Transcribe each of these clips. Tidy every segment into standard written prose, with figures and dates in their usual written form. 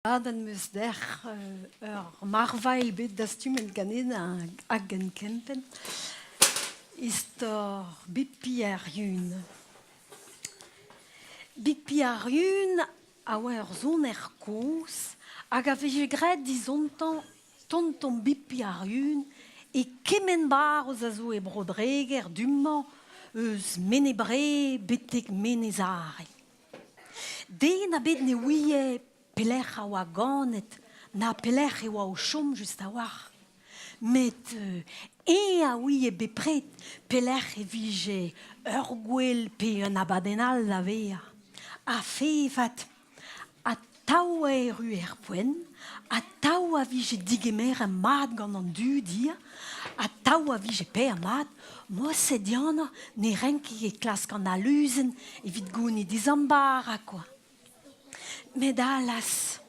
Dan meus der marvail bet da stumel ganet a gen kempen is der bipi ar yun. Bipi ar yun a oa ur zon koz hag a veje gret dizontan tonton bipi ar yun e kemen bar ouz a zo e brodreger dumman eus menebre betek menezare. Den a bet ne ouie pelec'h a oa ganet, na pelec'h e oa o chom just a war. Met a ouie bepret pelec'h e vije ur gwell pe un abadenal da veer. A fevat a tau e ru er poen, a tau a vije digemer un mat gant an du dir, a tau a vije pe a mat, mos e diana ne renki e klask an aluzen evit gouni dizambar a quoi. Met alas,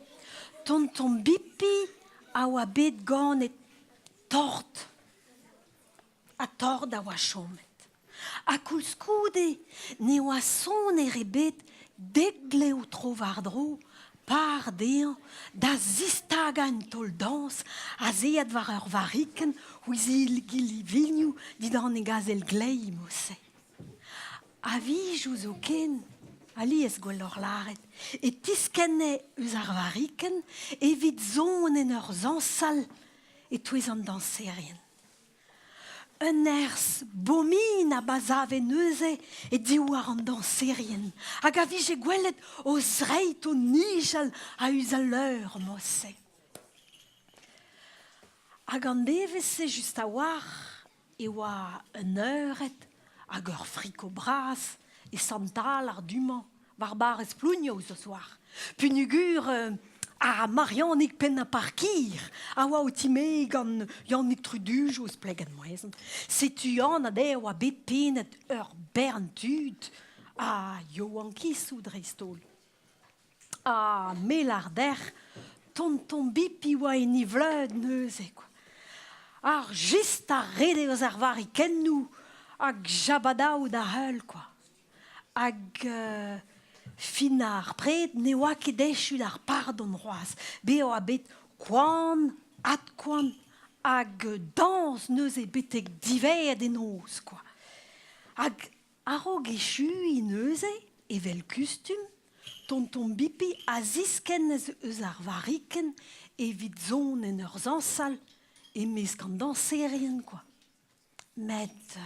tonton bipi a oa bet ganet tord. A tord a oa chomet. A koulskoude ne oa son ere bet degle o tro vardro par dean da zistaga en tol dans a zead war ur variken ouiz il gili vignou didan e gazel glei mosse. A vij ouz o ken alies gwell ur laret, e tiskenne eus ar variken evit zon en ur zansal e touez an danserien. Un ers bomin a bazave neuze e diou ar an danserien, hag a vije gwellet o zreit o nijal a eus a leur mosse. Hag an devese just a war e oa un euret hag ur friko bras e santal ar duman, barbar esplounio ce soir. Punugur a Mariannik pen a parkir, a oa o time gant Yannick Truduj ouz pleget moezen. Setu an a de oa bet penet ur berntud a Johan Kissou dreistol. A melarder tonton bipi oa en ivleud neuze, quoi. Ar just a rede eus ar varikennou hag jabadaou da heul, quoi. Hag finar pred ne oa ket dechud ar pardon roaz. Be oa bet koan, at koan, hag dans neuze betek dived en oz, quoi. Hag aro gechu i neuze, evel kustum, tonton bipi a zisken eus ar variken evit zon en ur zansal e mez gant danserien, quoi. Met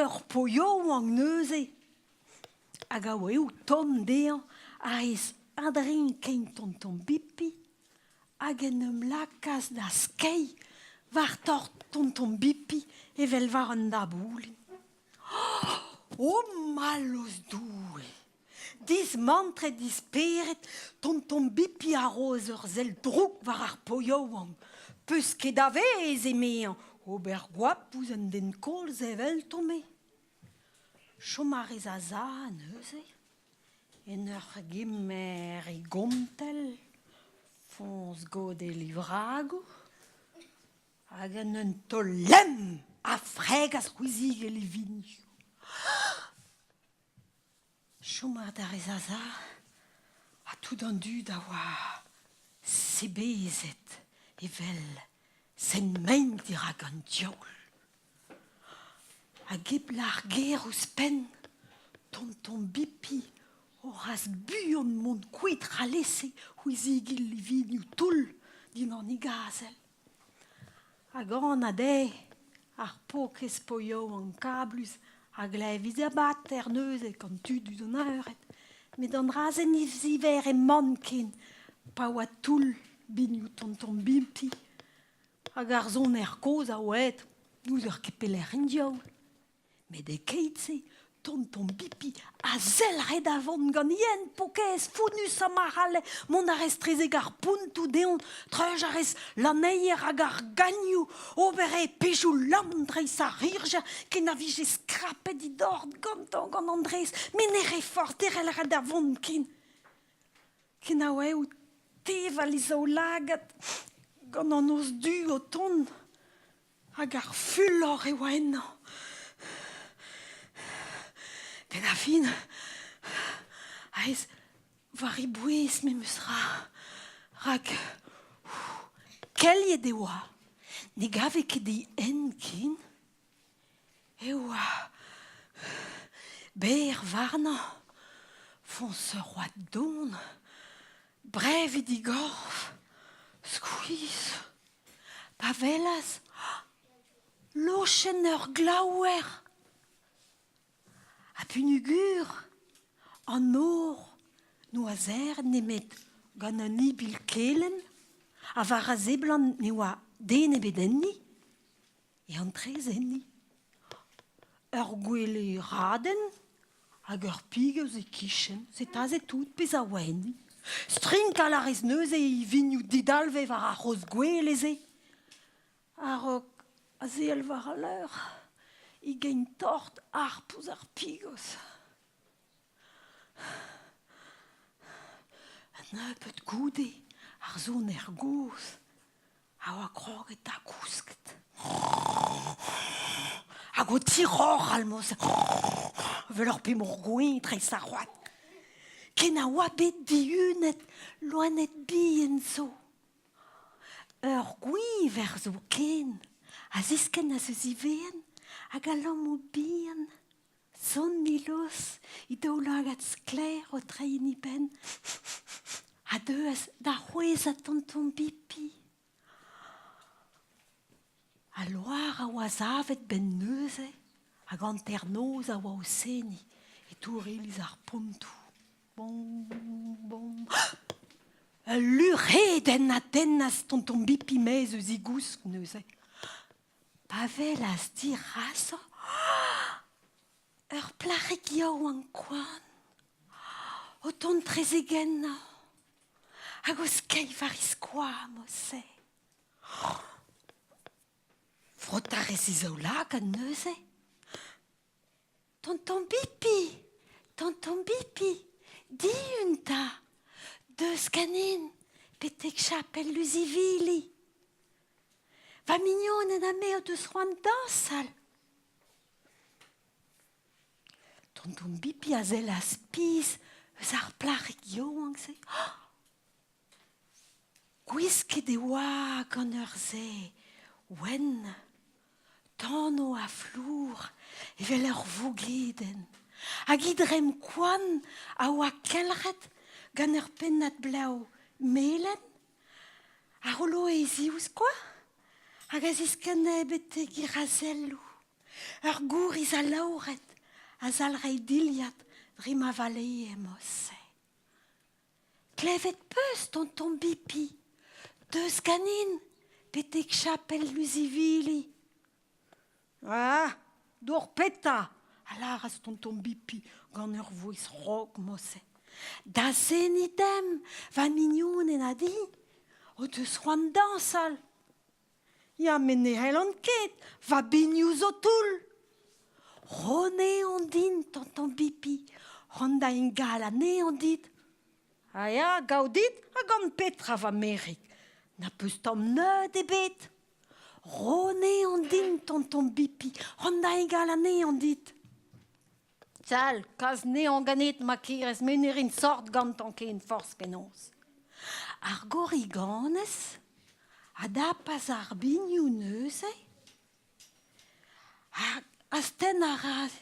ur poio an neuze, hag a oa eo ton dean a ez adrin kein tonton bipi hag en eum lakas da skei war tord tonton bipi evel war an da boulin. Oh, malos doue! Diz mantre diz peret tonton bipi a roz ur zel drouk war ar poio an. Peus ket da vez emean, ober gwap ouz an den kolz evel tome. Chomarez a za neuze, en ur gemer e gomtel, fons god e livrago, hag en un tollem a fregas c'houizig e livignou. Chomar da rez a za, a tout an dud a oa sebezet evel sen mein dira gant diaoul. Hag eblar ger ouz pen, tonton bipi horaz buon mont kouit ralese ouizig il livignou toul din an igazel. Hag an a de ar pok espoio an kablus hag leviz abat neuze kant tud an euret. Met an razen ziver e manken pa oa toul bignou tonton bipi hag ar zon koz a oet nouz ur kepeler en diaoul. Met e keitse tonton bipi a zelret avon gant yen pokez founus a marale mont a rez trezeg ar puntou deon treuj a rez laneier hag ar gagnou ober e pejou landreiz a rirja ken a vije skrapet didord gantan gant Andrez men ere fort erel red avon ken a oa eo teval izo lagat gant an oz du o ton hag ar fullor e oa ennan. Ben a fin, a ez var e bouez me meus ra. Rag, quel y de oa, ne gave que di enkin, e oa, ber varna, font ce roi don, bref et di gorf, squeeze, pavelas, lochen ur glauer, a punugur, an or, noazer nemet gant an ibil kelen, a var a zeblan ne oa den ebet enni, e an trez enni. Ur gwele raden, hag ur pigeus e kichen, setaz e tout pez a oa enni. String al arez neuze e vignoù didalve var a c'hoz gweleze. Ar a zeal var a l'eur, i gain tort ar pouz ar pigeus. An eupet goude, ar zon gouz, a oa kroget a kousket. Hag o tiror al mos, vel ur pemor gwen treis a c'hoat. Ken a oa bet diunet, loanet bien zo. Ur gwi ver zo ken, a zisken a zeus iveen, hag a lam o bien. Son milos, i daoulagat skler o trein i ben. A deus da c'hwez a tonton Bipi. A loar a oa zavet ben neuze, hag an ternoz a oa o seni, e tour iliz ar pontou. Bom, bom. Lureden a dennas tonton Bipi mez eus igous neuze. Pavel a sti raso, ur plarek yaou an koan, o ton trezegen na, hag o skei var iskoa mose. Frotarez izaolag an neuze. Tonton Bipi, di un ta, deus ganin, petek chapel luzivili. Va mignon en a me o deus c'hoant dansal. Tonton Bipi a zel a spiz eus ar plarek yaouank se. Gwisket e oa gant ur ze, wen, tano a flour, evel ur vougeden. Hag idrem koan a oa kelret gant ur pennad blau melen. A rolo e ziouz koa, hag a zisken ebet e girazellou. Ur gour iz a laouret, a zalrei diliat dre ma valei e mosse. Klevet peus tonton Bipi, deus ganin, petek chapel luzivili. Ah, dour peta, a laras tonton Bipi gant ur voiz rog mosse. Da zenidem, va mignon en a di, o deus c'hoant dansal. Ya men ne c'hell an ket, va benioù zo toul. Rone an din, tonton Bipi, ran da ingal a ne an dit. Ha ya, gaudit, a gant petra va merik. Na peus tamm neud ebet. Rone an din, tonton Bipi, ran da ingal a ne an dit. Tal, kaz ne an ganet ma kirez menerin sort gant an ken forz penons. Ar goriganez, a da pas ar bignoù neuze, a sten a raz,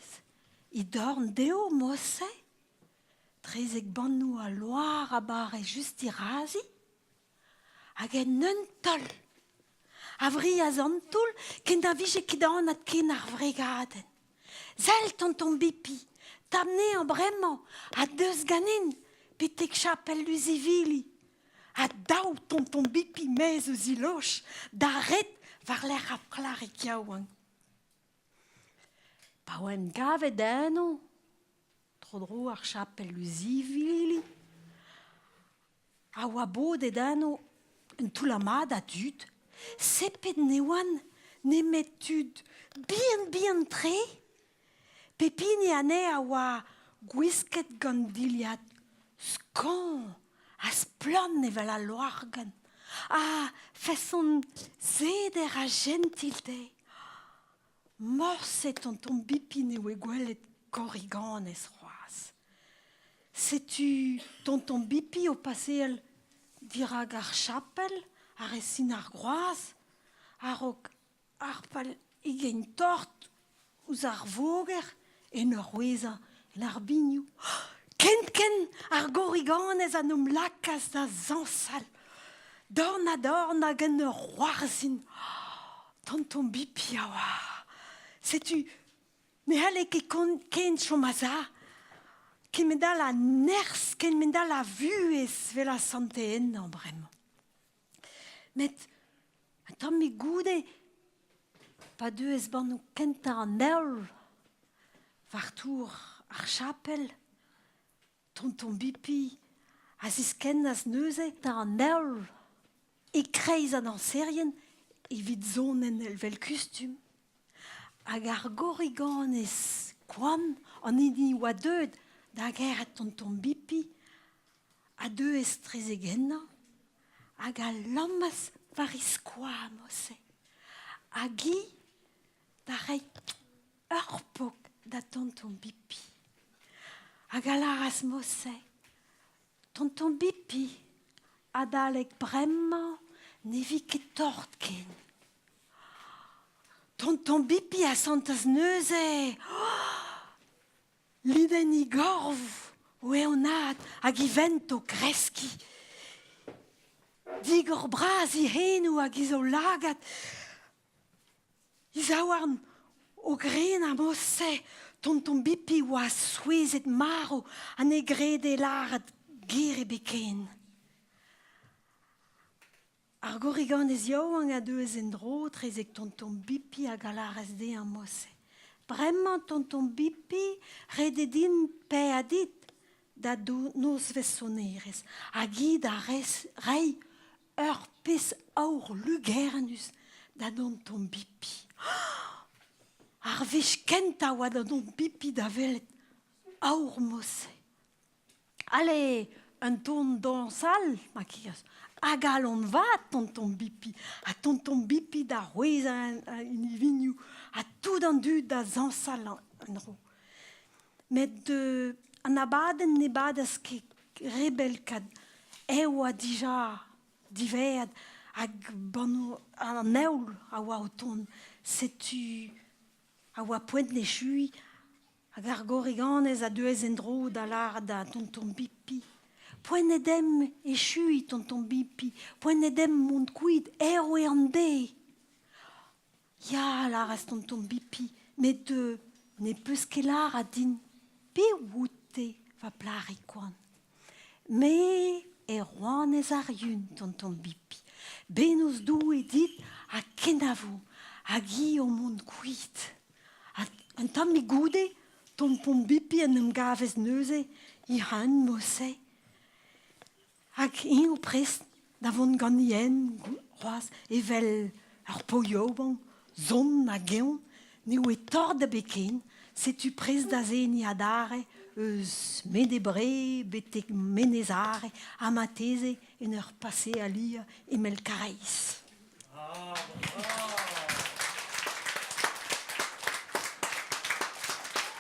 i dorn deo mosse, trezek bannou a loar a bare just i razi, hag en neun tol. A vri a zantoul, ken da vije ket anat ken ar vregaden. Zel tonton Bipi, tamne an bremañ, a deus ganin, petek chapel luzivili. A daou tonton Bipi mez eus iloch, da ret var l'er a plarek yaouan. Pa oan gavet eno, tro-dro ar chapel luzivili. A oa bod eno un toulamad a dud, sepet ne oan nemet tud bien tre, pepini ane a oa gwisket gant diliat skan, a splon evel a loargan, a feson zeder a gentilde. Morse tonton Bipi ne oe gwelet koriganez c'hoaz. Setu tonton Bipi o paseel dirag ar chapel, ar esin ar groaz, ar pal igen tort ouz ar voger, en ur weza, en ar bignou. Ken, ar goriganez an lakas da zansal. Dorn hag en ur c'hoarzhin. Tonton Bipi a oa. Setu, me hale ket ken chomaza, ken me da la ners, ken me da la vuez vel a santeen an bremañ. Met, un tamm me goude, pa deus ban o kenta an eul, vartour ar chapel, tonton Bipi, a zis ken az neuze, ta an eul, e kreiz an serien, evit zonen vel kustum. Hag ar goriganez koan, an hini oa deud, da geret tonton Bipi, a deus trezegenna, hag a lammas variz koa mose. Hag i, da rei ur pok da tonton Bipi. Hag a laras mose, tonton Bipi, a dalek bremañ, ne vi ket tort ken. Tonton Bipi a santaz neuze. Liden I gorv, oe onat, hag I vent o kreski. Digor braz I henou hag I zo lagat. I zaouarn o gren a mose, tonton Bipi oa souezet maro, an e grede larat gere beken. Ar goriganez yaouan a deus en dro trezek tonton Bipi hag a laras de an mose. Bremañ tonton Bipi rede din pe a dit da noz vez sonerez. Hag I da rei ur pez aour lugernus da tonton Bipi. Ar vez kenta oa da tonton Bipi da velet aour mose. Ale, un ton dansal, ma kias. Hag alon vat tonton Bipi. A tonton Bipi da c'hwez in vignou. A tout an dud da zansal an ro. Met an abadenn ne badas ket rebel kad eo a dija divead hag an eul a oa o ton. Setu a oa poent ne chui hag ar goriganez a deus en dro da lar da tonton Bipi. Poen edem e chui tonton Bipi, poen edem mont kouid eo e an de. Ya laras tonton Bipi, met ne peus ket lar a din pe woute va plari koan. Me e roanez ar yun tonton Bipi. Benos dou e dit a kenavo, hag I o mont kouid. An tamm e goude, tonton Bipi en em gavez neuze, I han mose. Hag o prest da vont gant ien, c'hoaz, evel ar poioban, zon na geon, ne oe tord da beken, setu prest da zeni adare, eus medebre, betek menezare, amateze, en ur pase alia, emel kareiz.